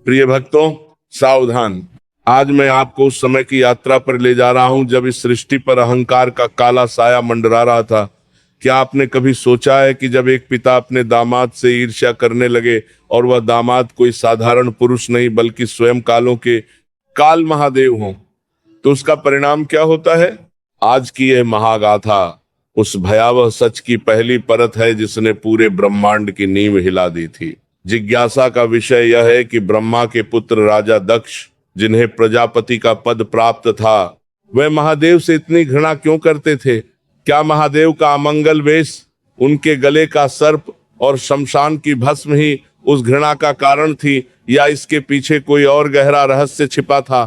प्रिय भक्तों, सावधान। आज मैं आपको उस समय की यात्रा पर ले जा रहा हूं जब इस सृष्टि पर अहंकार का काला साया मंडरा रहा था। क्या आपने कभी सोचा है कि जब एक पिता अपने दामाद से ईर्ष्या करने लगे और वह दामाद कोई साधारण पुरुष नहीं बल्कि स्वयं कालों के काल महादेव हों, तो उसका परिणाम क्या होता है? आज की यह महागाथा उस भयावह सच की पहली परत है जिसने पूरे ब्रह्मांड की नींव हिला दी थी। जिज्ञासा का विषय यह है कि ब्रह्मा के पुत्र राजा दक्ष, जिन्हें प्रजापति का पद प्राप्त था, वे महादेव से इतनी घृणा क्यों करते थे? क्या महादेव का अमंगल वेश, उनके गले का सर्प और शमशान की भस्म ही उस घृणा का कारण थी, या इसके पीछे कोई और गहरा रहस्य छिपा था?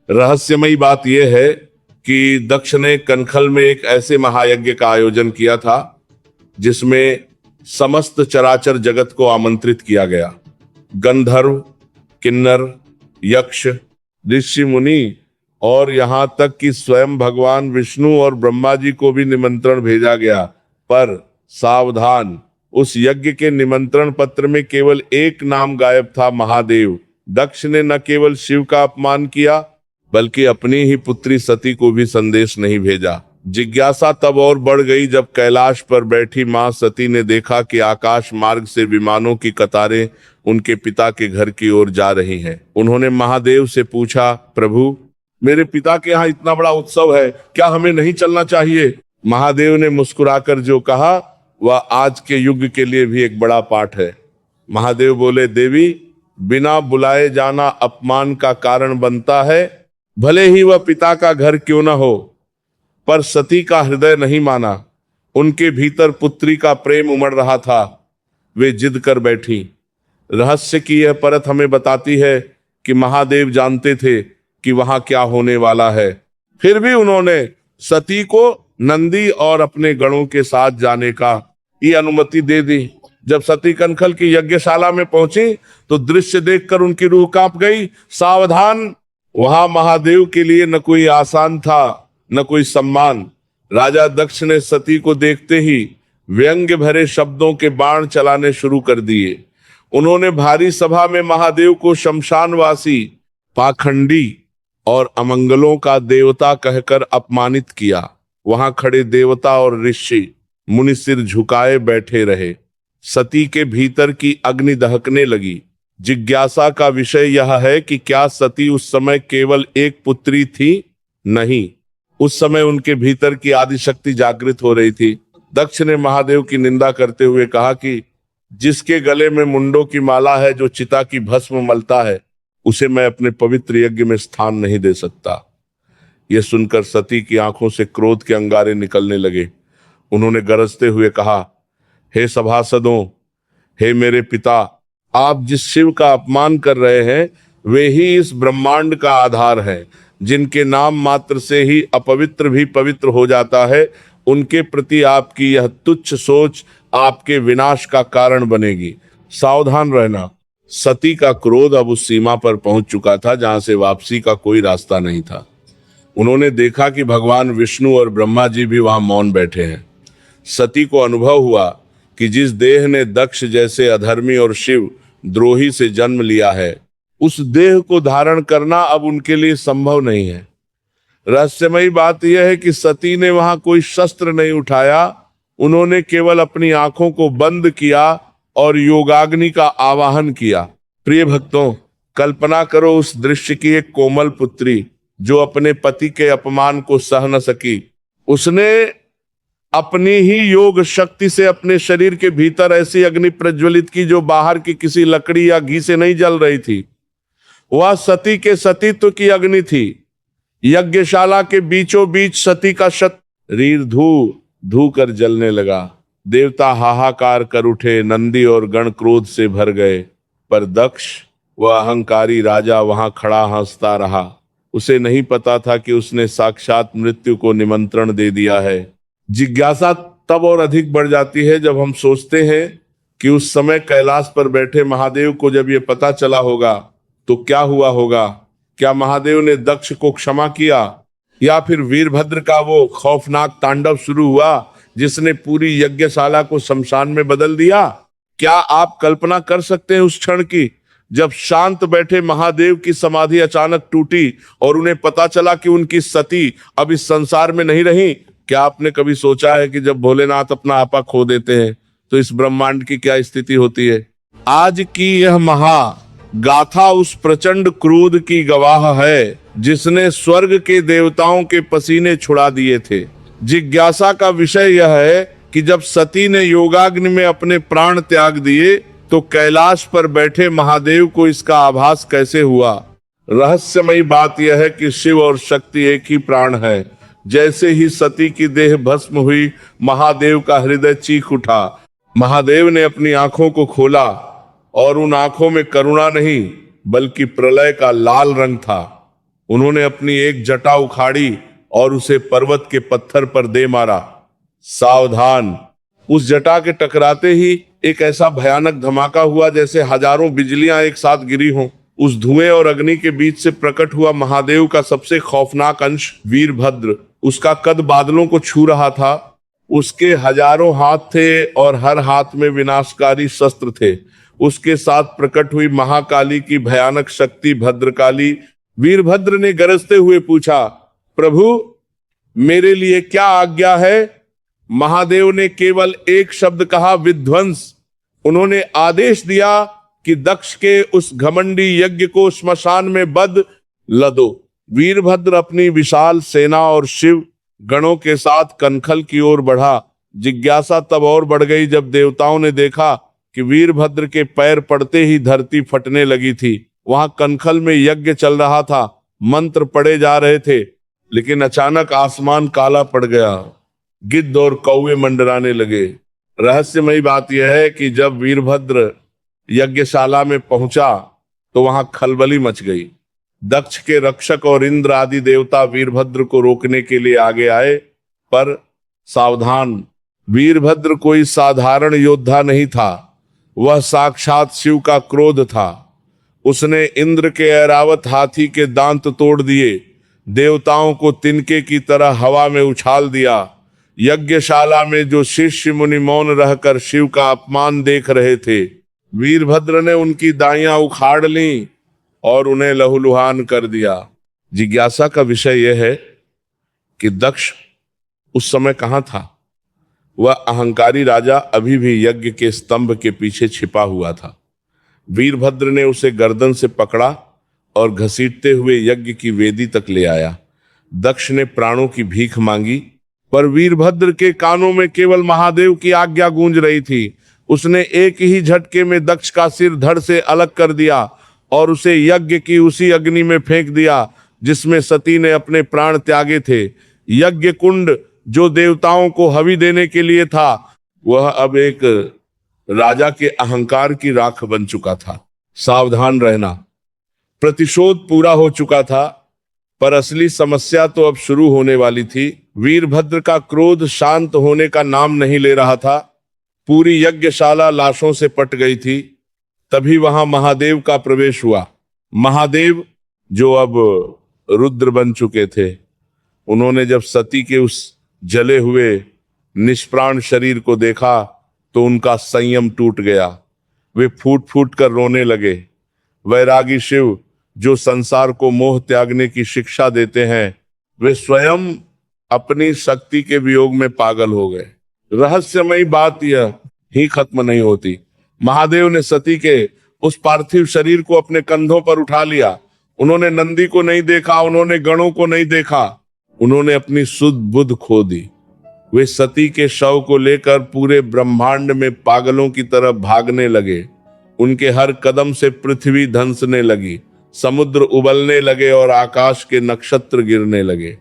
रहस्यमयी बात यह है कि दक्ष ने कनखल में एक ऐसे महायज्ञ का आयोजन किया था जिसमें समस्त चराचर जगत को आमंत्रित किया गया। गंधर्व, किन्नर, यक्ष, ऋषि मुनि और यहाँ तक कि स्वयं भगवान विष्णु और ब्रह्मा जी को भी निमंत्रण भेजा गया। पर सावधान, उस यज्ञ के निमंत्रण पत्र में केवल एक नाम गायब था, महादेव। दक्ष ने न केवल शिव का अपमान किया बल्कि अपनी ही पुत्री सती को भी संदेश नहीं भेजा। जिज्ञासा तब और बढ़ गई जब कैलाश पर बैठी मां सती ने देखा कि आकाश मार्ग से विमानों की कतारें उनके पिता के घर की ओर जा रही हैं। उन्होंने महादेव से पूछा, प्रभु, मेरे पिता के यहाँ इतना बड़ा उत्सव है, क्या हमें नहीं चलना चाहिए? महादेव ने मुस्कुराकर जो कहा वह आज के युग के लिए भी एक बड़ा पाठ है। महादेव बोले, देवी, बिना बुलाए जाना अपमान का कारण बनता है, भले ही वह पिता का घर क्यों न हो। पर सती का हृदय नहीं माना। उनके भीतर पुत्री का प्रेम उमड़ रहा था। वे जिद कर बैठी। रहस्य की यह परत हमें बताती है कि महादेव जानते थे कि वहां क्या होने वाला है। फिर भी उन्होंने सती को नंदी और अपने गणों के साथ जाने का ये अनुमति दे दी। जब सती कनखल की यज्ञशाला में पहुंची तो दृश्य देखकर उनकी रूह कांप गई। सावधान, वहां महादेव के लिए न कोई आसान था न कोई सम्मान। राजा दक्ष ने सती को देखते ही व्यंग्य भरे शब्दों के बाण चलाने शुरू कर दिए। उन्होंने भारी सभा में महादेव को शमशानवासी, पाखंडी और अमंगलों का देवता कहकर अपमानित किया। वहां खड़े देवता और ऋषि मुनि सिर झुकाए बैठे रहे। सती के भीतर की अग्नि दहकने लगी। जिज्ञासा का विषय यह है कि क्या सती उस समय केवल एक पुत्री थी? नहीं, उस समय उनके भीतर की आदिशक्ति जागृत हो रही थी। दक्ष ने महादेव की निंदा करते हुए कहा कि जिसके गले में मुंडों की माला है, जो चिता की भस्म मलता है, उसे मैं अपने पवित्र यज्ञ में स्थान नहीं दे सकता। यह सुनकर सती की आंखों से क्रोध के अंगारे निकलने लगे। उन्होंने गरजते हुए कहा, हे सभासदों, हे मेरे पिता, आप जिस शिव का अपमान कर रहे हैं वे ही इस ब्रह्मांड का आधार है। जिनके नाम मात्र से ही अपवित्र भी पवित्र हो जाता है, उनके प्रति आपकी यह तुच्छ सोच आपके विनाश का कारण बनेगी। सावधान रहना। सती का क्रोध अब उस सीमा पर पहुंच चुका था जहां से वापसी का कोई रास्ता नहीं था। उन्होंने देखा कि भगवान विष्णु और ब्रह्मा जी भी वहां मौन बैठे हैं। सती को अनुभव हुआ कि जिस देह ने दक्ष जैसे अधर्मी और शिव द्रोही से जन्म लिया है, उस देह को धारण करना अब उनके लिए संभव नहीं है। रहस्यमयी बात यह है कि सती ने वहां कोई शस्त्र नहीं उठाया। उन्होंने केवल अपनी आंखों को बंद किया और योगाग्नि का आवाहन किया। प्रिय भक्तों, कल्पना करो उस दृश्य की एक कोमल पुत्री जो अपने पति के अपमान को सह न सकी। उसने अपनी ही योग शक्ति से अपने शरीर के भीतर ऐसी अग्नि प्रज्वलित की जो बाहर की किसी लकड़ी या घी से नहीं जल रही थी। वह सती के सतीत्व की अग्नि थी। यज्ञशाला के बीचों बीच सती का शरीर धू कर जलने लगा। देवता हाहाकार कर उठे। नंदी और गण क्रोध से भर गए। पर दक्ष, वह अहंकारी राजा, वहां खड़ा हंसता रहा। उसे नहीं पता था कि उसने साक्षात मृत्यु को निमंत्रण दे दिया है। जिज्ञासा तब और अधिक बढ़ जाती है जब हम सोचते हैं कि उस समय कैलाश पर बैठे महादेव को जब ये पता चला होगा तो क्या हुआ होगा। क्या महादेव ने दक्ष को क्षमा किया, या फिर वीरभद्र का वो खौफनाक तांडव शुरू हुआ जिसने पूरी यज्ञशाला को शमशान में बदल दिया? क्या आप कल्पना कर सकते हैं उस क्षण की जब शांत बैठे महादेव की समाधि अचानक टूटी और उन्हें पता चला कि उनकी सती अब इस संसार में नहीं रही। क्या आपने कभी सोचा है कि जब भोलेनाथ अपना आपा खो देते हैं तो इस ब्रह्मांड की क्या स्थिति होती है? आज की यह महा गाथा उस प्रचंड क्रोध की गवाह है जिसने स्वर्ग के देवताओं के पसीने छुड़ा दिए थे। जिज्ञासा का विषय यह है कि जब सती ने योगाग्नि में अपने प्राण त्याग दिए तो कैलाश पर बैठे महादेव को इसका आभास कैसे हुआ? रहस्यमयी बात यह है कि शिव और शक्ति एक ही प्राण है। जैसे ही सती की देह भस्म हुई, महादेव का हृदय चीख उठा। महादेव ने अपनी आंखों को खोला और उन आंखों में करुणा नहीं बल्कि प्रलय का लाल रंग था। उन्होंने अपनी एक जटा उखाड़ी और उसे पर्वत के पत्थर पर दे मारा। सावधान! उस जटा के टकराते ही एक ऐसा भयानक धमाका हुआ जैसे हजारों बिजलियां एक साथ गिरी हों। उस धुएं और अग्नि के बीच से प्रकट हुआ महादेव का सबसे खौफनाक अंश वीरभद्र। उसका कद बादलों को छू रहा था। उसके हजारों हाथ थे और हर हाथ में विनाशकारी शस्त्र थे। उसके साथ प्रकट हुई महाकाली की भयानक शक्ति भद्रकाली। वीरभद्र ने गरजते हुए पूछा, प्रभु मेरे लिए क्या आज्ञा है? महादेव ने केवल एक शब्द कहा, विध्वंस। उन्होंने आदेश दिया कि दक्ष के उस घमंडी यज्ञ को श्मशान में बदल दो। वीरभद्र अपनी विशाल सेना और शिव गणों के साथ कनखल की ओर बढ़ा। जिज्ञासा तब और बढ़ गई जब देवताओं ने देखा कि वीरभद्र के पैर पड़ते ही धरती फटने लगी थी। वहां कनखल में यज्ञ चल रहा था, मंत्र पढ़े जा रहे थे, लेकिन अचानक आसमान काला पड़ गया। गिद्ध और कौवे मंडराने लगे। रहस्यमयी बात यह है कि जब वीरभद्र यज्ञशाला में पहुंचा तो वहां खलबली मच गई। दक्ष के रक्षक और इंद्र आदि देवता वीरभद्र को रोकने के लिए आगे आए, पर सावधान, वीरभद्र कोई साधारण योद्धा नहीं था। वह साक्षात शिव का क्रोध था। उसने इंद्र के ऐरावत हाथी के दांत तोड़ दिए, देवताओं को तिनके की तरह हवा में उछाल दिया। यज्ञशाला में जो शिष्य मुनि मौन रहकर शिव का अपमान देख रहे थे, वीरभद्र ने उनकी दाइयां उखाड़ लीं और उन्हें लहूलुहान कर दिया। जिज्ञासा का विषय यह है कि दक्ष उस समय कहां था? वह अहंकारी राजा अभी भी यज्ञ के स्तंभ के पीछे छिपा हुआ था। वीरभद्र ने उसे गर्दन से पकड़ा और घसीटते हुए यज्ञ की वेदी तक ले आया। दक्ष ने प्राणों की भीख मांगी, पर वीरभद्र के कानों में केवल महादेव की आज्ञा गूंज रही थी। उसने एक ही झटके में दक्ष का सिर धड़ से अलग कर दिया और उसे यज्ञ की उसी अग्नि में फेंक दिया जिसमें सती ने अपने प्राण त्यागे थे। यज्ञ कुंड जो देवताओं को हवि देने के लिए था, वह अब एक राजा के अहंकार की राख बन चुका था। सावधान रहना। प्रतिशोध पूरा हो चुका था, पर असली समस्या तो अब शुरू होने वाली थी। वीरभद्र का क्रोध शांत होने का नाम नहीं ले रहा था। पूरी यज्ञशाला लाशों से पट गई थी। तभी वहां महादेव का प्रवेश हुआ। महादेव जो अब रुद्र बन चुके थे, उन्होंने जब सती के उस जले हुए निष्प्राण शरीर को देखा तो उनका संयम टूट गया। वे फूट फूट कर रोने लगे। वैरागी शिव जो संसार को मोह त्यागने की शिक्षा देते हैं, वे स्वयं अपनी शक्ति के वियोग में पागल हो गए। रहस्यमयी बात यह ही खत्म नहीं होती। महादेव ने सती के उस पार्थिव शरीर को अपने कंधों पर उठा लिया। उन्होंने नंदी को नहीं देखा, उन्होंने गणों को नहीं देखा, उन्होंने अपनी शुद्ध बुद्ध खो दी। वे सती के शव को लेकर पूरे ब्रह्मांड में पागलों की तरह भागने लगे। उनके हर कदम से पृथ्वी धंसने लगी, समुद्र उबलने लगे और आकाश के नक्षत्र गिरने लगे।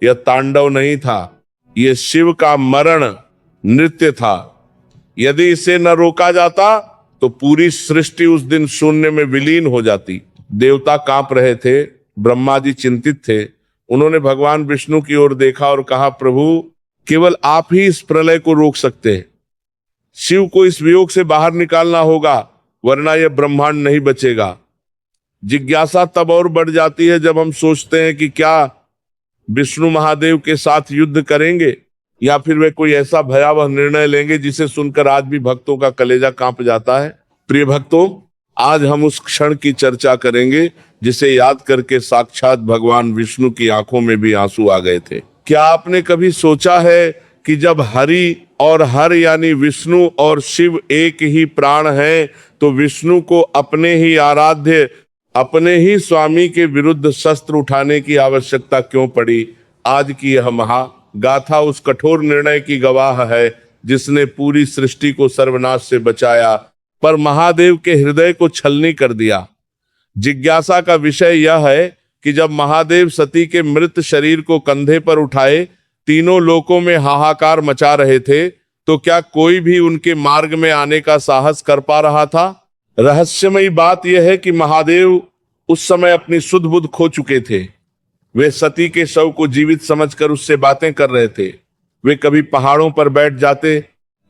यह तांडव नहीं था, यह शिव का मरण नृत्य था। यदि इसे न रोका जाता तो पूरी सृष्टि उस दिन शून्य में विलीन हो जाती। देवता कांप रहे थे, ब्रह्मा जी चिंतित थे। उन्होंने भगवान विष्णु की ओर देखा और कहा, प्रभु केवल आप ही इस प्रलय को रोक सकते हैं। शिव को इस वियोग से बाहर निकालना होगा, वरना यह ब्रह्मांड नहीं बचेगा। जिज्ञासा तब और बढ़ जाती है जब हम सोचते हैं कि क्या विष्णु महादेव के साथ युद्ध करेंगे या फिर वे कोई ऐसा भयावह निर्णय लेंगे जिसे सुनकर आज भी भक्तों का कलेजा कांप जाता है। प्रिय भक्तों, आज हम उस क्षण की चर्चा करेंगे जिसे याद करके साक्षात भगवान विष्णु की आंखों में भी आंसू आ गए थे। क्या आपने कभी सोचा है कि जब हरि और हर यानी विष्णु और शिव एक ही प्राण है, तो विष्णु को अपने ही आराध्य, अपने ही स्वामी के विरुद्ध शस्त्र उठाने की आवश्यकता क्यों पड़ी? आज की यह महागाथा उस कठोर निर्णय की गवाह है जिसने पूरी सृष्टि को सर्वनाश से बचाया, पर महादेव के हृदय को छलनी कर दिया। जिज्ञासा का विषय यह है कि जब महादेव सती के मृत शरीर को कंधे पर उठाए तीनों लोकों में हाहाकार मचा रहे थे, तो क्या कोई भी उनके मार्ग में आने का साहस कर पा रहा था? रहस्यमयी बात यह है कि महादेव उस समय अपनी सुध बुध खो चुके थे। वे सती के शव को जीवित समझकर उससे बातें कर रहे थे। वे कभी पहाड़ों पर बैठ जाते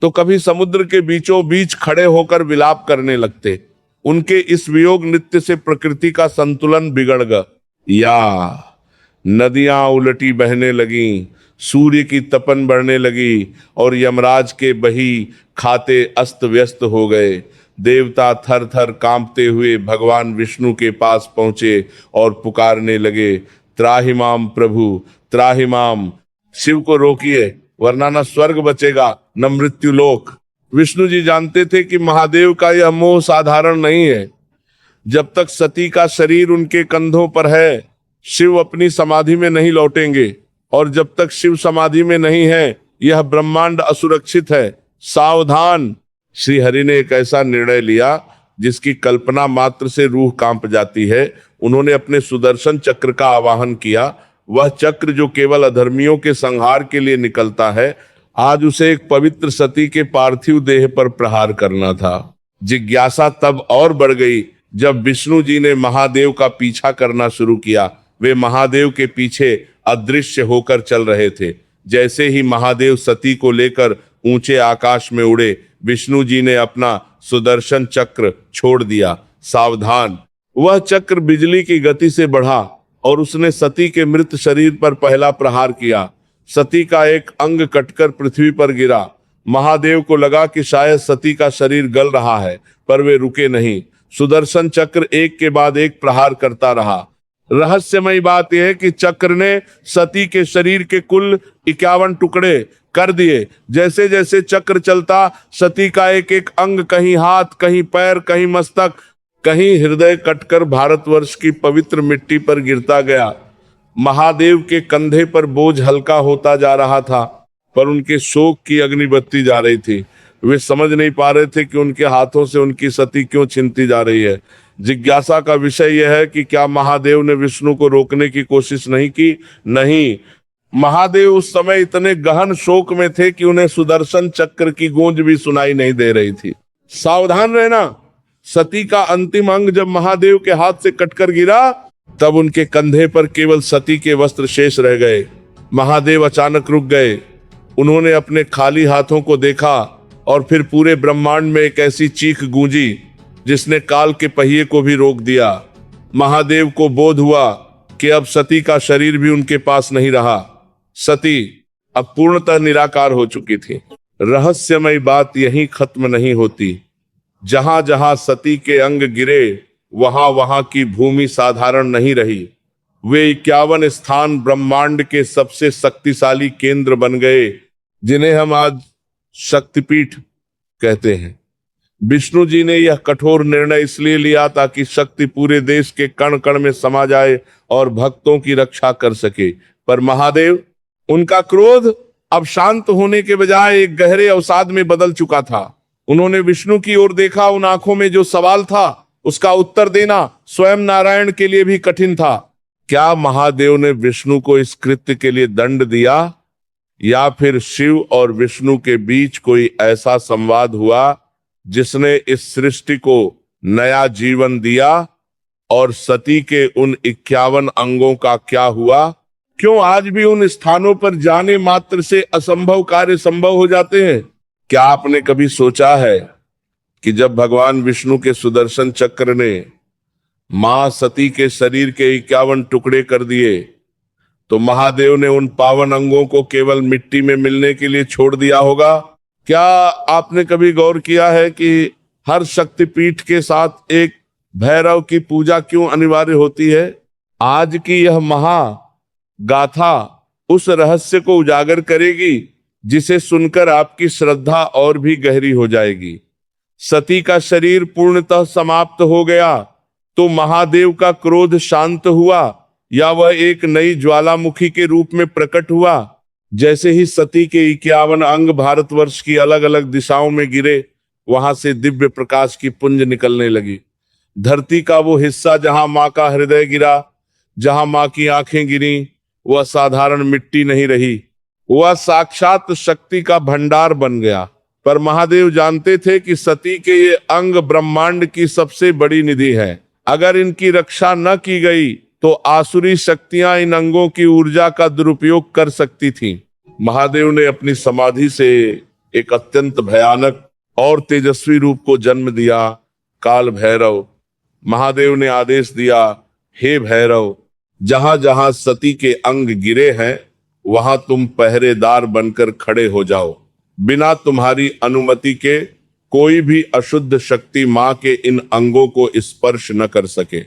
तो कभी समुद्र के बीचों बीच खड़े होकर विलाप करने लगते। उनके इस वियोग नृत्य से प्रकृति का संतुलन बिगड़ गया। या नदियां उलटी बहने लगीं, सूर्य की तपन बढ़ने लगी और यमराज के बही खाते अस्त व्यस्त हो गए। देवता थर थर कांपते हुए भगवान विष्णु के पास पहुंचे और पुकारने लगे, त्राहिमाम प्रभु, त्राहिमाम। शिव को रोकिए, वरना न स्वर्ग बचेगा न मृत्यु लोक। विष्णु जी जानते थे कि महादेव का यह मोह साधारण नहीं है। जब तक सती का शरीर उनके कंधों पर है, शिव अपनी समाधि में नहीं लौटेंगे, और जब तक शिव समाधि में नहीं है, यह ब्रह्मांड असुरक्षित है। सावधान। श्री हरि ने एक ऐसा निर्णय लिया जिसकी कल्पना मात्र से रूह कांप जाती है। उन्होंने अपने सुदर्शन चक्र का आवाहन किया। वह चक्र जो केवल अधर्मियों के संहार के लिए निकलता है, आज उसे एक पवित्र सती के पार्थिव देह पर प्रहार करना था। जिज्ञासा तब और बढ़ गई जब विष्णु जी ने महादेव का पीछा करना शुरू किया। वे महादेव के पीछे अदृश्य होकर चल रहे थे। जैसे ही महादेव सती को लेकर ऊंचे आकाश में उड़े, विष्णु जी ने अपना सुदर्शन चक्र छोड़ दिया। सावधान। वह चक्र बिजली की गति से बढ़ा और उसने सती के मृत शरीर पर पहला प्रहार किया। सती का एक अंग कटकर पृथ्वी पर गिरा। महादेव को लगा कि शायद सती का शरीर गल रहा है, पर वे रुके नहीं। सुदर्शन चक्र एक के बाद एक प्रहार करता रहा। रहस्यमयी बात यह है कि चक्र ने सती के शरीर के कुल 51 टुकड़े कर दिए। जैसे जैसे चक्र चलता, सती का एक एक अंग, कहीं हाथ, कहीं पैर, कहीं मस्तक, कहीं हृदय कटकर भारतवर्ष की पवित्र मिट्टी पर गिरता गया। महादेव के कंधे पर बोझ हल्का होता जा रहा था, पर उनके शोक की अग्निबत्ती जा रही थी। वे समझ नहीं पा रहे थे कि उनके हाथों से उनकी सती क्यों छिनती जा रही है। जिज्ञासा का विषय यह है कि क्या महादेव ने विष्णु को रोकने की कोशिश नहीं की? नहीं। महादेव उस समय इतने गहन शोक में थे कि उन्हें सुदर्शन चक्र की गूंज भी सुनाई नहीं दे रही थी। सावधान रहना। सती का अंतिम अंग जब महादेव के हाथ से कटकर गिरा, तब उनके कंधे पर केवल सती के वस्त्र शेष रह गए। महादेव अचानक रुक गए। उन्होंने अपने खाली हाथों को देखा और फिर पूरे ब्रह्मांड में एक ऐसी चीख गूंजी जिसने काल के पहिए को भी रोक दिया। महादेव को बोध हुआ कि अब सती का शरीर भी उनके पास नहीं रहा। सती अब पूर्णतः निराकार हो चुकी थी। रहस्यमय बात यहीं खत्म नहीं होती। जहां जहां सती के अंग गिरे, वहां वहां की भूमि साधारण नहीं रही। वे 51 स्थान ब्रह्मांड के सबसे शक्तिशाली केंद्र बन गए, जिन्हें हम आज शक्तिपीठ कहते हैं। विष्णु जी ने यह कठोर निर्णय इसलिए लिया ताकि शक्ति पूरे देश के कण कण में समा जाए और भक्तों की रक्षा कर सके। पर महादेव, उनका क्रोध अब शांत होने के बजाय एक गहरे अवसाद में बदल चुका था। उन्होंने विष्णु की ओर देखा। उन आंखों में जो सवाल था, उसका उत्तर देना स्वयं नारायण के लिए भी कठिन था। क्या महादेव ने विष्णु को इस कृत्य के लिए दंड दिया, या फिर शिव और विष्णु के बीच कोई ऐसा संवाद हुआ जिसने इस सृष्टि को नया जीवन दिया? और सती के उन 51 अंगों का क्या हुआ? क्यों आज भी उन स्थानों पर जाने मात्र से असंभव कार्य संभव हो जाते हैं? क्या आपने कभी सोचा है कि जब भगवान विष्णु के सुदर्शन चक्र ने मां सती के शरीर के 51 टुकड़े कर दिए, तो महादेव ने उन पावन अंगों को केवल मिट्टी में मिलने के लिए छोड़ दिया होगा? क्या आपने कभी गौर किया है कि हर शक्तिपीठ के साथ एक भैरव की पूजा क्यों अनिवार्य होती है? आज की यह महा गाथा उस रहस्य को उजागर करेगी जिसे सुनकर आपकी श्रद्धा और भी गहरी हो जाएगी। सती का शरीर पूर्णतः समाप्त हो गया तो महादेव का क्रोध शांत हुआ या वह एक नई ज्वालामुखी के रूप में प्रकट हुआ? जैसे ही सती के 51 अंग भारतवर्ष की अलग अलग दिशाओं में गिरे, वहां से दिव्य प्रकाश की पुंज निकलने लगी। धरती का वो हिस्सा जहां मां का हृदय गिरा, जहां मां की आंखें गिरी, वह साधारण मिट्टी नहीं रही, वह साक्षात शक्ति का भंडार बन गया। पर महादेव जानते थे कि सती के ये अंग ब्रह्मांड की सबसे बड़ी निधि है। अगर इनकी रक्षा न की गई तो आसुरी शक्तियां इन अंगों की ऊर्जा का दुरुपयोग कर सकती थीं। महादेव ने अपनी समाधि से एक अत्यंत भयानक और तेजस्वी रूप को जन्म दिया, काल भैरव। महादेव ने आदेश दिया, हे भैरव, जहां जहां सती के अंग गिरे हैं वहां तुम पहरेदार बनकर खड़े हो जाओ। बिना तुम्हारी अनुमति के कोई भी अशुद्ध शक्ति मां के इन अंगों को स्पर्श न कर सके।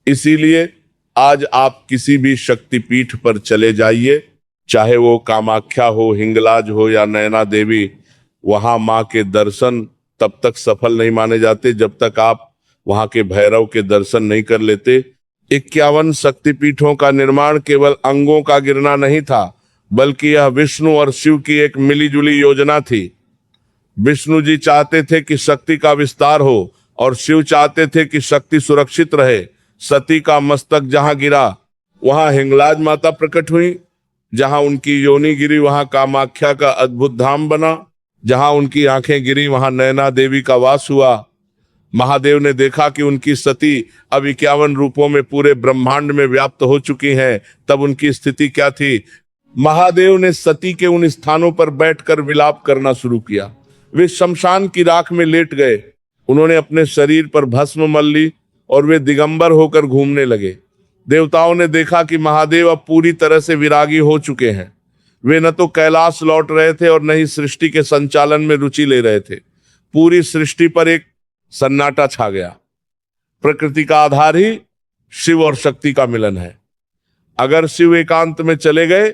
इसीलिए आज आप किसी भी शक्तिपीठ पर चले जाइए, चाहे वो कामाख्या हो, हिंगलाज हो या नैना देवी। वहां मां के दर्शन तब तक सफल नहीं माने जाते जब तक आप वहां के भैरव के दर्शन नहीं कर लेते। 51 शक्तिपीठों का निर्माण केवल अंगों का गिरना नहीं था, बल्कि यह विष्णु और शिव की एक मिलीजुली योजना थी। विष्णु जी चाहते थे कि शक्ति का विस्तार हो और शिव चाहते थे कि शक्ति सुरक्षित रहे। सती का मस्तक जहां गिरा वहां हिंगलाज माता प्रकट हुई, जहां उनकी योनि गिरी वहां कामाख्या का अद्भुत धाम बना, जहां उनकी आंखें गिरी वहां नैना देवी का वास हुआ। महादेव ने देखा कि उनकी सती अब 51 रूपों में पूरे ब्रह्मांड में व्याप्त हो चुकी हैं। तब उनकी स्थिति क्या थी? महादेव ने सती के उन स्थानों पर बैठकर विलाप करना शुरू किया। वे शमशान की राख में लेट गए, उन्होंने अपने शरीर पर भस्म मल ली और वे दिगंबर होकर घूमने लगे। देवताओं ने देखा कि महादेव अब पूरी तरह से विरागी हो चुके हैं। वे न तो कैलाश लौट रहे थे और न ही सृष्टि के संचालन में रुचि ले रहे थे। पूरी सृष्टि पर एक सन्नाटा छा गया। प्रकृति का आधार ही शिव और शक्ति का मिलन है। अगर शिव एकांत में चले गए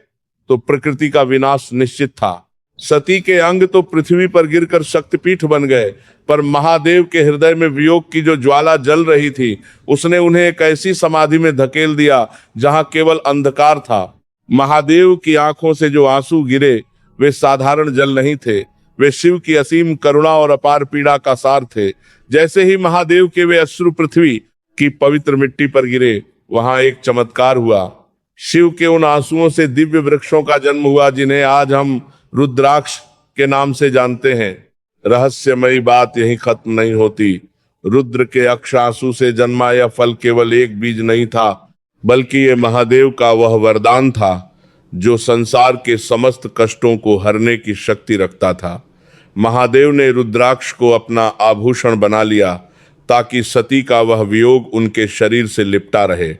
तो प्रकृति का विनाश निश्चित था। सती के अंग तो पृथ्वी पर गिरकर शक्तिपीठ बन गए, पर महादेव के हृदय में वियोग की जो ज्वाला जल रही थी उसने उन्हें एक ऐसी समाधि में धकेल दिया जहां केवल अंधकार था। महादेव की आंखों से जो आंसू गिरे वे साधारण जल नहीं थे, वे शिव की असीम करुणा और अपार पीड़ा का सार थे। जैसे ही महादेव के वे अश्रु पृथ्वी की पवित्र मिट्टी पर गिरे, वहां एक चमत्कार हुआ। शिव के उन आंसुओं से दिव्य वृक्षों का जन्म हुआ जिन्हें आज हम रुद्राक्ष के नाम से जानते हैं। रहस्यमयी बात यही खत्म नहीं होती। रुद्र के अक्ष आंसू से जन्मा यह फल केवल एक बीज नहीं था, बल्कि ये महादेव का वह वरदान था जो संसार के समस्त कष्टों को हरने की शक्ति रखता था। महादेव ने रुद्राक्ष को अपना आभूषण बना लिया ताकि सती का वह वियोग उनके शरीर से लिपटा रहे।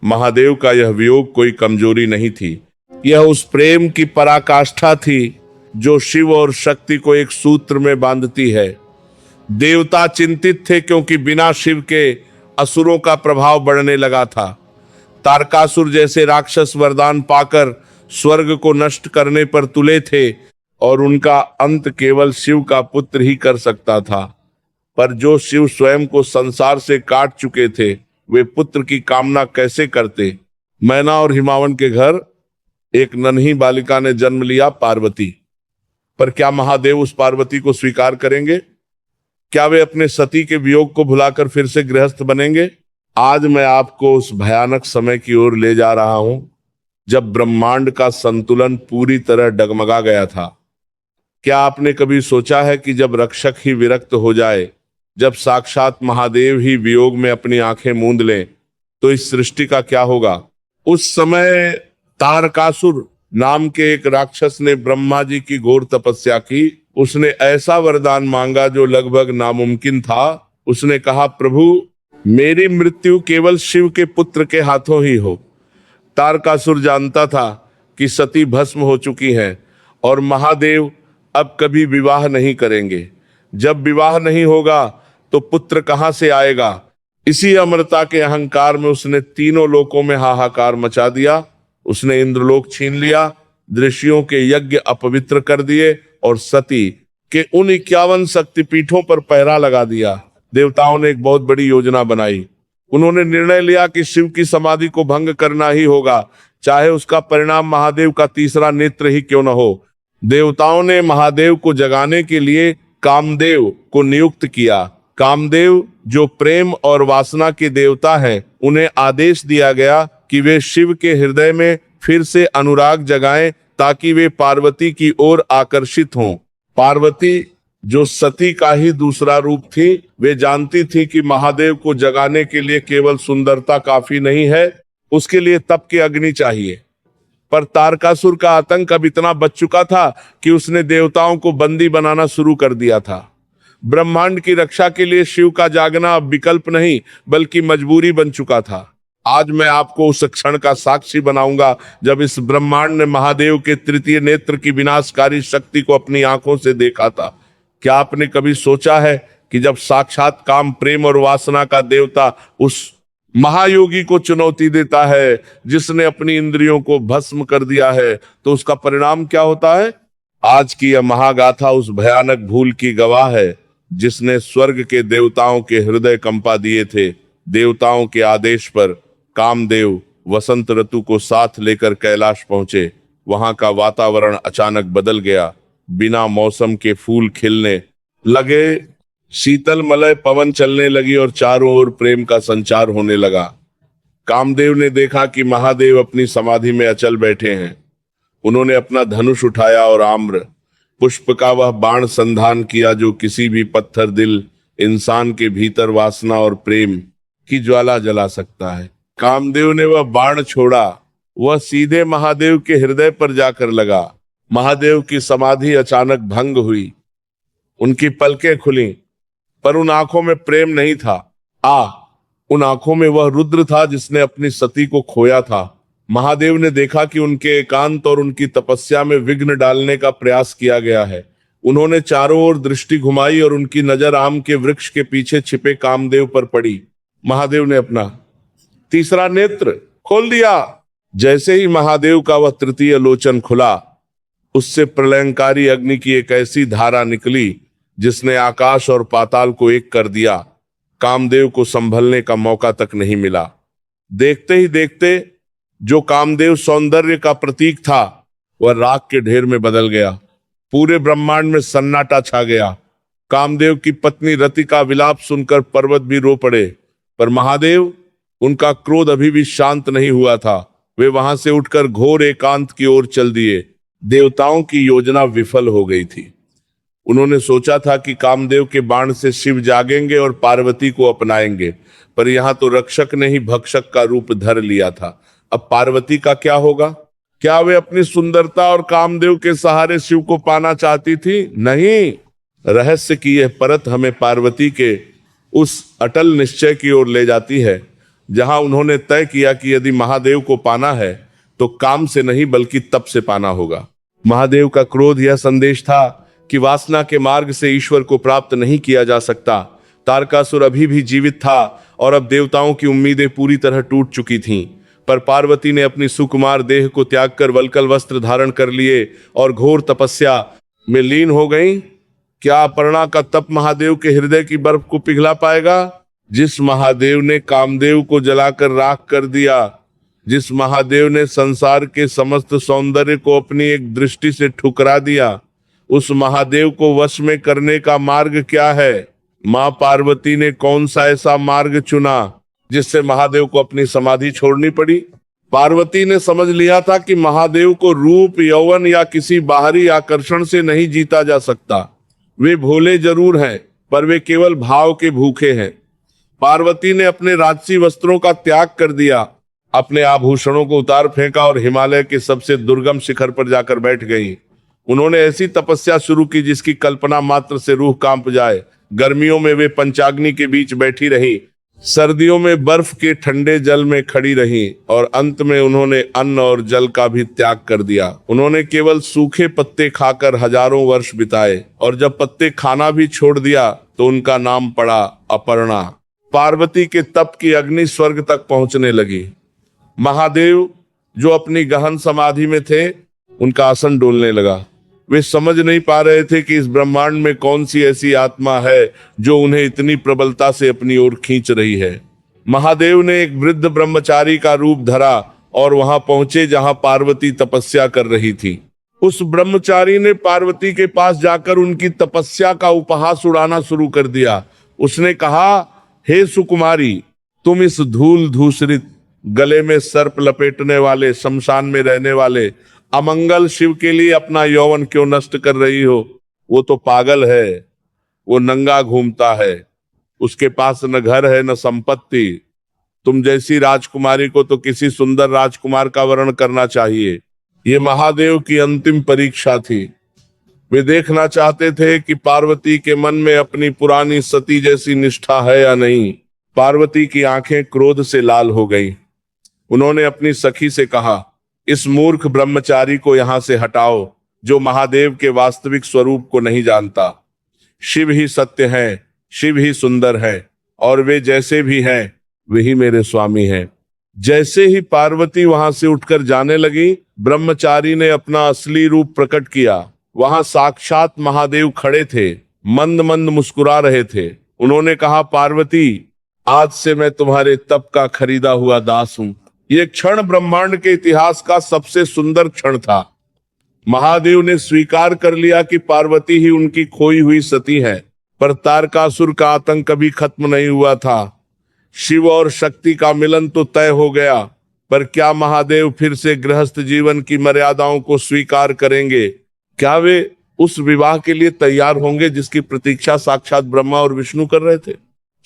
महादेव का यह वियोग कोई कमजोरी नहीं थी, यह उस प्रेम की पराकाष्ठा थी जो शिव और शक्ति को एक सूत्र में बांधती है। देवता चिंतित थे क्योंकि बिना शिव के असुरों का प्रभाव बढ़ने लगा था। तारकासुर जैसे राक्षस वरदान पाकर स्वर्ग को नष्ट करने पर तुले थे और उनका अंत केवल शिव का पुत्र ही कर सकता था। पर जो शिव स्वयं को संसार से काट चुके थे, वे पुत्र की कामना कैसे करते? मैना और हिमावन के घर एक नन्ही बालिका ने जन्म लिया, पार्वती। पर क्या महादेव उस पार्वती को स्वीकार करेंगे? क्या वे अपने सती के वियोग को भुलाकर फिर से गृहस्थ बनेंगे? आज मैं आपको उस भयानक समय की ओर ले जा रहा हूं जब ब्रह्मांड का संतुलन पूरी तरह डगमगा गया था। क्या आपने कभी सोचा है कि जब रक्षक ही विरक्त हो जाए, जब साक्षात महादेव ही वियोग में अपनी आंखें मूंद लें, तो इस सृष्टि का क्या होगा? उस समय तारकासुर नाम के एक राक्षस ने ब्रह्मा जी की घोर तपस्या की। उसने ऐसा वरदान मांगा जो लगभग नामुमकिन था। उसने कहा, प्रभु, मेरी मृत्यु केवल शिव के पुत्र के हाथों ही हो। तारकासुर जानता था कि सती भस्म हो चुकी हैं और महादेव अब कभी विवाह नहीं करेंगे। जब विवाह नहीं होगा तो पुत्र कहां से आएगा? इसी अमरता के अहंकार में उसने तीनों लोकों में हाहाकार मचा दिया। उसने इंद्रलोक छीन लिया, ऋषियों के यज्ञ अपवित्र कर दिए और सती के उन 51 शक्तिपीठों पर पहरा लगा दिया। देवताओं ने एक बहुत बड़ी योजना बनाई। उन्होंने निर्णय लिया कि शिव की समाधि को भंग करना ही होगा, चाहे उसका परिणाम महादेव का तीसरा नेत्र ही क्यों न हो। देवताओं ने महादेव को जगाने के लिए कामदेव को नियुक्त किया। कामदेव जो प्रेम और वासना के देवता हैं, उन्हें आदेश दिया गया कि वे शिव के हृदय में फिर से अनुराग जगाएं ताकि वे पार्वती की ओर आकर्षित हों। पार्वती जो सती का ही दूसरा रूप थी, वे जानती थी कि महादेव को जगाने के लिए केवल सुंदरता काफी नहीं है, उसके लिए तप की अग्नि चाहिए। पर तारकासुर का आतंक अब इतना बढ़ चुका था कि उसने देवताओं को बंदी बनाना शुरू कर दिया था। ब्रह्मांड की रक्षा के लिए शिव का जागना अब विकल्प नहीं बल्कि मजबूरी बन चुका था। आज मैं आपको उस क्षण का साक्षी बनाऊंगा जब इस ब्रह्मांड ने महादेव के तृतीय नेत्र की विनाशकारी शक्ति को अपनी आंखों से देखा था। क्या आपने कभी सोचा है कि जब साक्षात काम, प्रेम और वासना का देवता उस महायोगी को चुनौती देता है जिसने अपनी इंद्रियों को भस्म कर दिया है, तो उसका परिणाम क्या होता है? आज की यह महागाथा उस भयानक भूल की गवाह है जिसने स्वर्ग के देवताओं के हृदय कंपा दिए थे। देवताओं के आदेश पर कामदेव वसंत ऋतु को साथ लेकर कैलाश पहुंचे। वहां का वातावरण अचानक बदल गया। बिना मौसम के फूल खिलने लगे, शीतल मलय पवन चलने लगी और चारों ओर प्रेम का संचार होने लगा। कामदेव ने देखा कि महादेव अपनी समाधि में अचल बैठे हैं। उन्होंने अपना धनुष उठाया और आम्र पुष्प का वह बाण संधान किया जो किसी भी पत्थर दिल इंसान के भीतर वासना और प्रेम की ज्वाला जला सकता है। कामदेव ने वह बाण छोड़ा, वह सीधे महादेव के हृदय पर जाकर लगा। महादेव की समाधि अचानक भंग हुई। उनकी पलकें खुली, पर उन आंखों में प्रेम नहीं था। उन आंखों में वह रुद्र था जिसने अपनी सती को खोया था। महादेव ने देखा कि उनके एकांत और उनकी तपस्या में विघ्न डालने का प्रयास किया गया है। उन्होंने चारों ओर दृष्टि घुमाई और उनकी नजर आम के वृक्ष के पीछे छिपे कामदेव पर पड़ी। महादेव ने अपना तीसरा नेत्र खोल दिया। जैसे ही महादेव का वह तृतीय लोचन खुला, उससे प्रलयंकारी अग्नि की एक ऐसी धारा निकली जिसने आकाश और पाताल को एक कर दिया। कामदेव को संभलने का मौका तक नहीं मिला। देखते ही देखते जो कामदेव सौंदर्य का प्रतीक था, वह राख के ढेर में बदल गया। पूरे ब्रह्मांड में सन्नाटा छा गया। कामदेव की पत्नी रति का विलाप सुनकर पर्वत भी रो पड़े, पर महादेव, उनका क्रोध अभी भी शांत नहीं हुआ था। वे वहां से उठकर घोर एकांत की ओर चल दिए। देवताओं की योजना विफल हो गई थी। उन्होंने सोचा था कि कामदेव के बाण से शिव जागेंगे और पार्वती को अपनाएंगे, पर यहाँ तो रक्षक ने ही भक्षक का रूप धर लिया था। अब पार्वती का क्या होगा? क्या वे अपनी सुंदरता और कामदेव के सहारे शिव को पाना चाहती थी? नहीं। रहस्य की यह परत हमें पार्वती के उस अटल निश्चय की ओर ले जाती है जहां उन्होंने तय किया कि यदि महादेव को पाना है तो काम से नहीं बल्कि तप से पाना होगा। महादेव का क्रोध यह संदेश था कि वासना के मार्ग से ईश्वर को प्राप्त नहीं किया जा सकता। तारकासुर अभी भी जीवित था और अब देवताओं की उम्मीदें पूरी तरह टूट चुकी थीं। पर पार्वती ने अपनी सुकुमार देह को त्याग कर वल्कल वस्त्र धारण कर लिए और घोर तपस्या में लीन हो गईं। क्या अपर्णा का तप महादेव के हृदय की बर्फ को पिघला पाएगा? जिस महादेव ने कामदेव को जलाकर राख कर दिया, जिस महादेव ने संसार के समस्त सौंदर्य को अपनी एक दृष्टि से ठुकरा दिया, उस महादेव को वश में करने का मार्ग क्या है? मां पार्वती ने कौन सा ऐसा मार्ग चुना जिससे महादेव को अपनी समाधि छोड़नी पड़ी? पार्वती ने समझ लिया था कि महादेव को रूप, यौवन या किसी बाहरी आकर्षण से नहीं जीता जा सकता। वे भोले जरूर हैं, पर वे केवल भाव के भूखे हैं। पार्वती ने अपने राजसी वस्त्रों का त्याग कर दिया, अपने आभूषणों को उतार फेंका और हिमालय के सबसे दुर्गम शिखर पर जाकर बैठ गई। उन्होंने ऐसी तपस्या शुरू की जिसकी कल्पना मात्र से रूह कांप जाए। गर्मियों में वे पंचाग्नि के बीच बैठी रही, सर्दियों में बर्फ के ठंडे जल में खड़ी रही और अंत में उन्होंने अन्न और जल का भी त्याग कर दिया। उन्होंने केवल सूखे पत्ते खाकर हजारों वर्ष बिताए और जब पत्ते खाना भी छोड़ दिया तो उनका नाम पड़ा अपर्णा। पार्वती के तप की अग्नि स्वर्ग तक पहुंचने लगी। महादेव जो अपनी गहन समाधि में थे, उनका आसन डोलने लगा। वे समझ नहीं पा रहे थे कि इस ब्रह्मांड में कौन सी ऐसी आत्मा है जो उन्हें इतनी प्रबलता से अपनी ओर खींच रही है। महादेव ने एक वृद्ध ब्रह्मचारी का रूप धरा और वहां पहुंचे जहां पार्वती तपस्या कर रही थी। उस ब्रह्मचारी ने पार्वती के पास जाकर उनकी तपस्या का उपहास उड़ाना शुरू कर दिया। उसने कहा, हे सुकुमारी, तुम इस धूल धूसरित, गले में सर्प लपेटने वाले, शमशान में रहने वाले अमंगल शिव के लिए अपना यौवन क्यों नष्ट कर रही हो? वो तो पागल है, वो नंगा घूमता है, उसके पास न घर है न संपत्ति। तुम जैसी राजकुमारी को तो किसी सुंदर राजकुमार का वर्ण करना चाहिए। ये महादेव की अंतिम परीक्षा थी। वे देखना चाहते थे कि पार्वती के मन में अपनी पुरानी सती जैसी निष्ठा है या नहीं। पार्वती की आंखें क्रोध से लाल हो गईं। उन्होंने अपनी सखी से कहा, इस मूर्ख ब्रह्मचारी को यहां से हटाओ, जो महादेव के वास्तविक स्वरूप को नहीं जानता। शिव ही सत्य है, शिव ही सुंदर है, और वे जैसे भी हैं वही मेरे स्वामी हैं। जैसे ही पार्वती वहां से उठकर जाने लगी, ब्रह्मचारी ने अपना असली रूप प्रकट किया। वहां साक्षात महादेव खड़े थे, मंद मंद मुस्कुरा रहे थे। उन्होंने कहा, पार्वती, आज से मैं तुम्हारे तप का खरीदा हुआ दास हूं। ये क्षण ब्रह्मांड के इतिहास का सबसे सुंदर क्षण था। महादेव ने स्वीकार कर लिया कि पार्वती ही उनकी खोई हुई सती है। पर तारकासुर का आतंक कभी खत्म नहीं हुआ था। शिव और शक्ति का मिलन तो तय हो गया, पर क्या महादेव फिर से गृहस्थ जीवन की मर्यादाओं को स्वीकार करेंगे? क्या वे उस विवाह के लिए तैयार होंगे जिसकी प्रतीक्षा साक्षात ब्रह्मा और विष्णु कर रहे थे?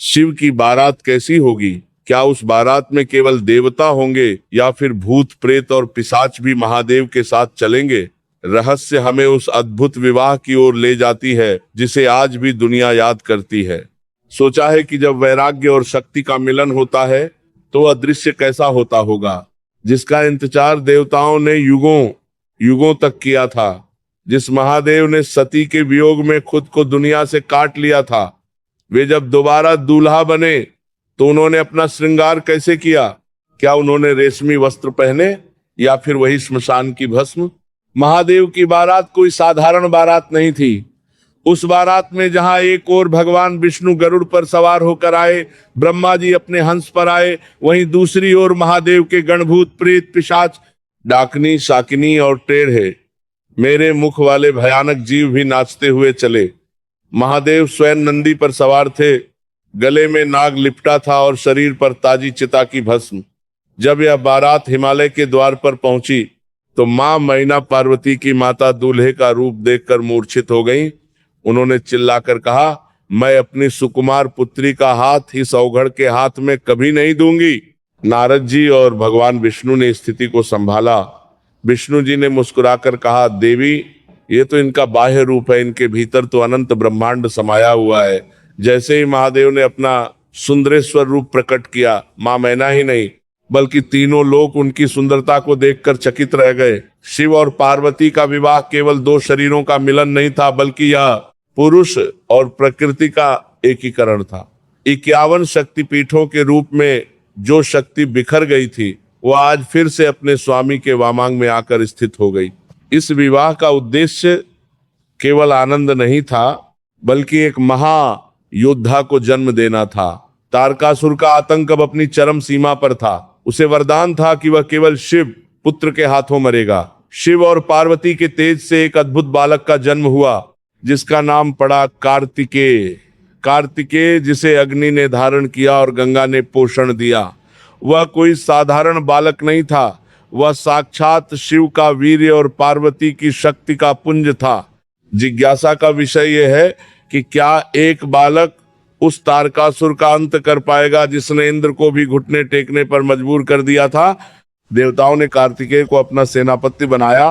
शिव की बारात कैसी होगी? क्या उस बारात में केवल देवता होंगे या फिर भूत प्रेत और पिशाच भी महादेव के साथ चलेंगे? रहस्य हमें उस अद्भुत विवाह की ओर ले जाती है जिसे आज भी दुनिया याद करती है। सोचा है कि जब वैराग्य और शक्ति का मिलन होता है तो वह दृश्य कैसा होता होगा, जिसका इंतजार देवताओं ने युगों युगों तक किया था। जिस महादेव ने सती के वियोग में खुद को दुनिया से काट लिया था, वे जब दोबारा दूल्हा बने तो उन्होंने अपना श्रृंगार कैसे किया? क्या उन्होंने रेशमी वस्त्र पहने या फिर वही श्मशान की भस्म? महादेव की बारात कोई साधारण बारात नहीं थी। उस बारात में जहां एक ओर भगवान विष्णु गरुड़ पर सवार होकर आए, ब्रह्मा जी अपने हंस पर आए, वहीं दूसरी ओर महादेव के गणभूत प्रेत पिशाच, डाकनी, शाकिनी और टेढ़े मेरे मुख वाले भयानक जीव भी नाचते हुए चले। महादेव स्वयं नंदी पर सवार थे, गले में नाग लिपटा था और शरीर पर ताजी चिता की भस्म। जब यह बारात हिमालय के द्वार पर पहुंची तो मां मैना पार्वती की माता दूल्हे का रूप देखकर मूर्छित हो गईं। उन्होंने चिल्लाकर कहा, मैं अपनी सुकुमार पुत्री का हाथ इस अवघड़ के हाथ में कभी नहीं दूंगी। नारद जी और भगवान विष्णु ने स्थिति को संभाला। विष्णु जी ने मुस्कुराकर कहा, देवी, ये तो इनका बाह्य रूप है, इनके भीतर तो अनंत ब्रह्मांड समाया हुआ है। जैसे ही महादेव ने अपना सुंदरेश्वर रूप प्रकट किया, मां मैना ही नहीं बल्कि तीनों लोग उनकी सुंदरता को देखकर चकित रह गए। शिव और पार्वती का विवाह केवल दो शरीरों का मिलन नहीं था, बल्कि यह पुरुष और प्रकृति का एकीकरण था। 51 शक्तिपीठों के रूप में जो शक्ति बिखर गई थी, वो आज फिर से अपने स्वामी के वामांग में आकर स्थित हो गई। इस विवाह का उद्देश्य केवल आनंद नहीं था, बल्कि एक महायोद्धा को जन्म देना था। तारकासुर का आतंक अब अपनी चरम सीमा पर था। उसे वरदान था कि वह केवल शिव पुत्र के हाथों मरेगा। शिव और पार्वती के तेज से एक अद्भुत बालक का जन्म हुआ, जिसका नाम पड़ा कार्तिकेय। कार्तिकेय, जिसे अग्नि ने धारण किया और गंगा ने पोषण दिया। वह कोई साधारण बालक नहीं था, वह साक्षात शिव का वीर्य और पार्वती की शक्ति का पुंज था। जिज्ञासा का विषय यह है कि क्या एक बालक उस तारकासुर का अंत कर पाएगा जिसने इंद्र को भी घुटने टेकने पर मजबूर कर दिया था। देवताओं ने कार्तिकेय को अपना सेनापति बनाया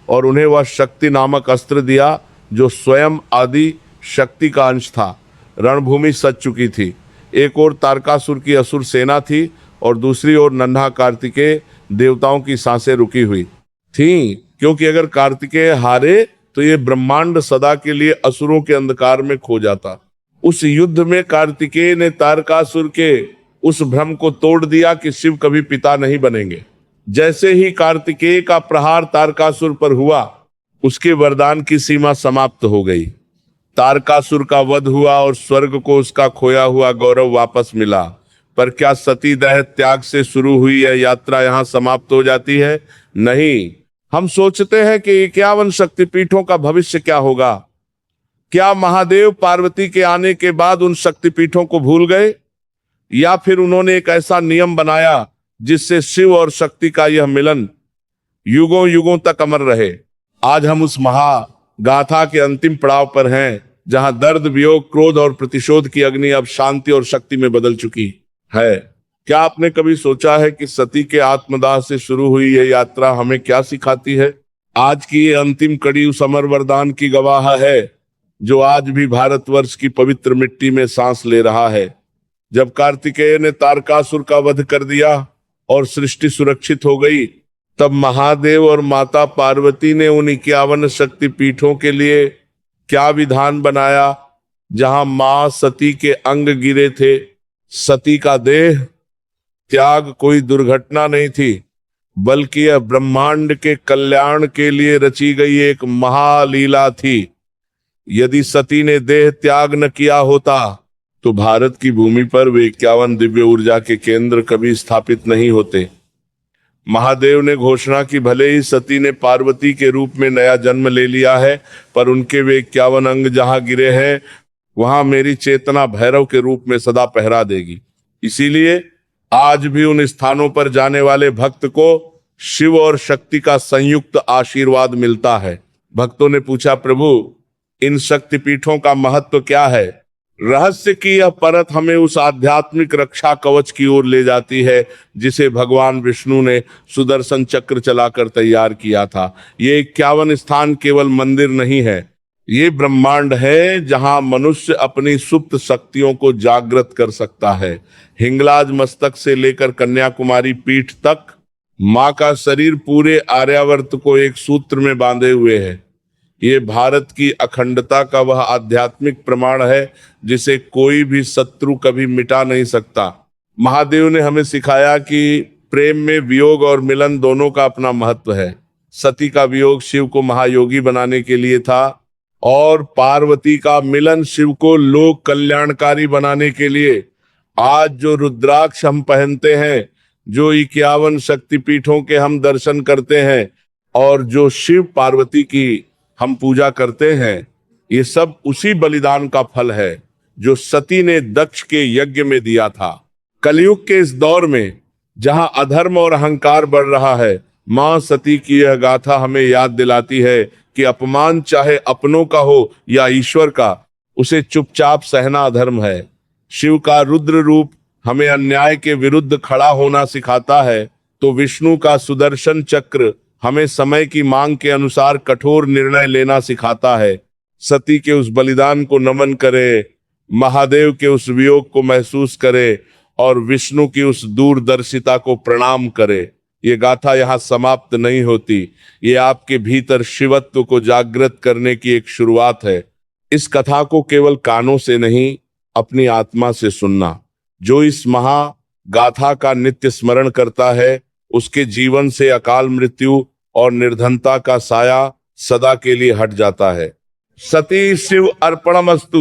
और उन्हें वह शक्ति नामक अस्त्र दिया जो स्वयं आदि शक्ति का अंश था। रणभूमि सज चुकी थी। एक ओर तारकासुर की असुर सेना थी और दूसरी ओर नन्हा कार्तिकेय। देवताओं की सांसें रुकी हुई थीं, क्योंकि अगर कार्तिकेय हारे तो ये ब्रह्मांड सदा के लिए असुरों के अंधकार में खो जाता। उस युद्ध में कार्तिकेय ने तारकासुर के उस भ्रम को तोड़ दिया कि शिव कभी पिता नहीं बनेंगे। जैसे ही कार्तिकेय का प्रहार तारकासुर पर हुआ, उसके वरदान की सीमा समाप्त हो गई। तारकासुर का वध हुआ और स्वर्ग को उसका खोया हुआ गौरव वापस मिला। पर क्या सती दह त्याग से शुरू हुई यह यात्रा यहाँ समाप्त हो जाती है? नहीं। हम सोचते हैं कि 51 शक्तिपीठों का भविष्य क्या होगा। क्या महादेव पार्वती के आने के बाद उन शक्तिपीठों को भूल गए, या फिर उन्होंने एक ऐसा नियम बनाया जिससे शिव और शक्ति का यह मिलन युगों युगों तक अमर रहे? आज हम उस महागाथा के अंतिम पड़ाव पर हैं, जहां दर्द, वियोग, क्रोध और प्रतिशोध की अग्नि अब शांति और शक्ति में बदल चुकी है। क्या आपने कभी सोचा है कि सती के आत्मदाह से शुरू हुई यह यात्रा हमें क्या सिखाती है? आज की ये अंतिम कड़ी उस अमर वरदान की गवाह है जो आज भी भारतवर्ष की पवित्र मिट्टी में सांस ले रहा है। जब कार्तिकेय ने तारकासुर का वध कर दिया और सृष्टि सुरक्षित हो गई, तब महादेव और माता पार्वती ने उन 51 शक्तिपीठों के लिए क्या विधान बनाया। जहां मां सती के अंग गिरे थे, सती का देह त्याग कोई दुर्घटना नहीं थी, बल्कि यह ब्रह्मांड के कल्याण के लिए रची गई एक महालीला थी। यदि सती ने देह त्याग न किया होता तो भारत की भूमि पर वे 51 दिव्य ऊर्जा के केंद्र कभी स्थापित नहीं होते। महादेव ने घोषणा की, भले ही सती ने पार्वती के रूप में नया जन्म ले लिया है, पर उनके वे 51 अंग जहां गिरे हैं, वहां मेरी चेतना भैरव के रूप में सदा पहरा देगी। इसीलिए आज भी उन स्थानों पर जाने वाले भक्त को शिव और शक्ति का संयुक्त आशीर्वाद मिलता है। भक्तों ने पूछा, प्रभु इन शक्तिपीठों का महत्व क्या है? रहस्य की यह परत हमें उस आध्यात्मिक रक्षा कवच की ओर ले जाती है जिसे भगवान विष्णु ने सुदर्शन चक्र चलाकर तैयार किया था। ये 51 स्थान केवल मंदिर नहीं है, ये ब्रह्मांड है जहां मनुष्य अपनी सुप्त शक्तियों को जागृत कर सकता है। हिंगलाज मस्तक से लेकर कन्याकुमारी पीठ तक माँ का शरीर पूरे आर्यावर्त को एक सूत्र में बांधे हुए है। ये भारत की अखंडता का वह आध्यात्मिक प्रमाण है जिसे कोई भी शत्रु कभी मिटा नहीं सकता। महादेव ने हमें सिखाया कि प्रेम में वियोग और मिलन दोनों का अपना महत्व है। सती का वियोग शिव को महायोगी बनाने के लिए था और पार्वती का मिलन शिव को लोक कल्याणकारी बनाने के लिए। आज जो रुद्राक्ष हम पहनते हैं, जो 51 शक्तिपीठों के हम दर्शन करते हैं और जो शिव पार्वती की हम पूजा करते हैं, ये सब उसी बलिदान का फल है जो सती ने दक्ष के यज्ञ में दिया था। कलयुग के इस दौर में जहां अधर्म और अहंकार बढ़ रहा है, मां सती की यह गाथा हमें याद दिलाती है कि अपमान चाहे अपनों का हो या ईश्वर का, उसे चुपचाप सहना अधर्म है। शिव का रुद्र रूप हमें अन्याय के विरुद्ध खड़ा होना सिखाता है, तो विष्णु का सुदर्शन चक्र हमें समय की मांग के अनुसार कठोर निर्णय लेना सिखाता है। सती के उस बलिदान को नमन करे, महादेव के उस वियोग को महसूस करे और विष्णु की उस दूरदर्शिता को प्रणाम करे। ये गाथा यहाँ समाप्त नहीं होती, ये आपके भीतर शिवत्व को जागृत करने की एक शुरुआत है। इस कथा को केवल कानों से नहीं, अपनी आत्मा से सुनना। जो इस महागाथा का नित्य स्मरण करता है, उसके जीवन से अकाल मृत्यु और निर्धनता का साया सदा के लिए हट जाता है। सती शिव अर्पणमस्तु।